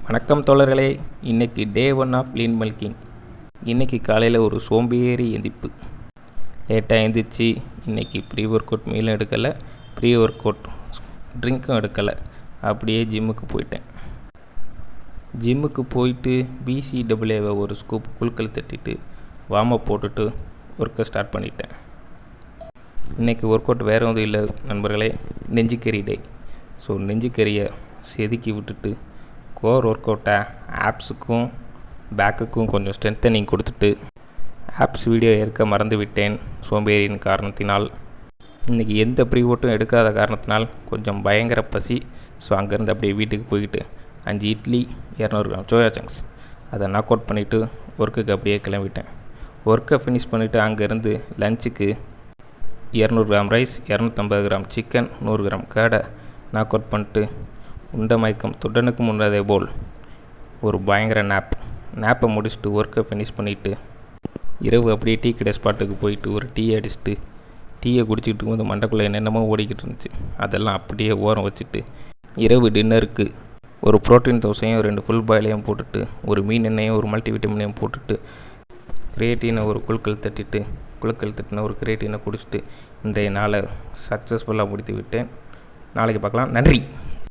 வணக்கம் தோழர்களே. இன்றைக்கி டே 1 ஆஃப் லீன் மில்கிங். இன்றைக்கி காலையில் ஒரு சோம்பேறி எந்திப்பு. லேட்டாக எழுந்திரிச்சு இன்றைக்கி ப்ரீ ஒர்க் அவுட் மீலும் எடுக்கலை, ப்ரீ ஒர்க் அவுட் ட்ரிங்க்கும் எடுக்கலை. அப்படியே ஜிம்முக்கு போயிட்டேன். ஜிம்முக்கு போயிட்டு பிசிடபிள்யூவை ஒரு ஸ்கூப் குழுக்கள் தட்டிட்டு வார்ம் அப் போட்டுட்டு ஒர்க்கை ஸ்டார்ட் பண்ணிட்டேன். இன்றைக்கி ஒர்க் அவுட் வேறு எதுவும் இல்லை நண்பர்களே, நெஞ்சுக்கறி டே. ஸோ நெஞ்சுக்கறியை செதுக்கி விட்டுட்டு கோர் ஒர்க் அவுட்டை ஆப்ஸுக்கும் பேக்குக்கும் கொஞ்சம் ஸ்ட்ரென்த்தனிங் கொடுத்துட்டு ஆப்ஸ் வீடியோ எடுக்க மறந்து விட்டேன் சோம்பேறியின் காரணத்தினால். இன்றைக்கி எந்த ப்ரீ ஒர்க்கும் எடுக்காத காரணத்தினால் கொஞ்சம் பயங்கர பசி. ஸோ அங்கேருந்து அப்படியே வீட்டுக்கு போய்கிட்டு 5 இட்லி 200 கிராம் சோயா சங்க்ஸ் அதை நாக் அவுட் பண்ணிவிட்டு ஒர்க்குக்கு அப்படியே கிளம்பிட்டேன். ஒர்க்கை ஃபினிஷ் பண்ணிவிட்டு அங்கேருந்து லஞ்சுக்கு 200 gram rice, 250 gram chicken, 100 gram கடை நாக் அவுட் பண்ணிட்டு உண்ட மயக்கம் துடனுக்கு முன்னதே போல் ஒரு பயங்கர நேப்பை முடிச்சுட்டு ஒர்க்கை ஃபினிஷ் பண்ணிவிட்டு இரவு அப்படியே டீ கடை ஸ்பாட்டுக்கு போயிட்டு ஒரு டீ அடிச்சுட்டு டீயை குடிச்சிக்கிட்டு இருக்கும்போது மண்டைக்குள்ளே என்னென்னமோ ஓடிக்கிட்டு இருந்துச்சு. அதெல்லாம் அப்படியே ஓரம் வச்சுட்டு இரவு டின்னருக்கு ஒரு ப்ரோட்டீன் தோசையும் 2 ஃபுல் பாயிலையும் போட்டுட்டு ஒரு மீன் எண்ணெயும் ஒரு மல்டிவிட்டமினையும் போட்டுட்டு கிரியேட்டினை ஒரு குழுக்கள் தட்டின ஒரு கிரியேட்டினை குடிச்சிட்டு இன்றைய நாளை சக்ஸஸ்ஃபுல்லாக முடித்து விட்டேன். நாளைக்கு பார்க்கலாம். நன்றி.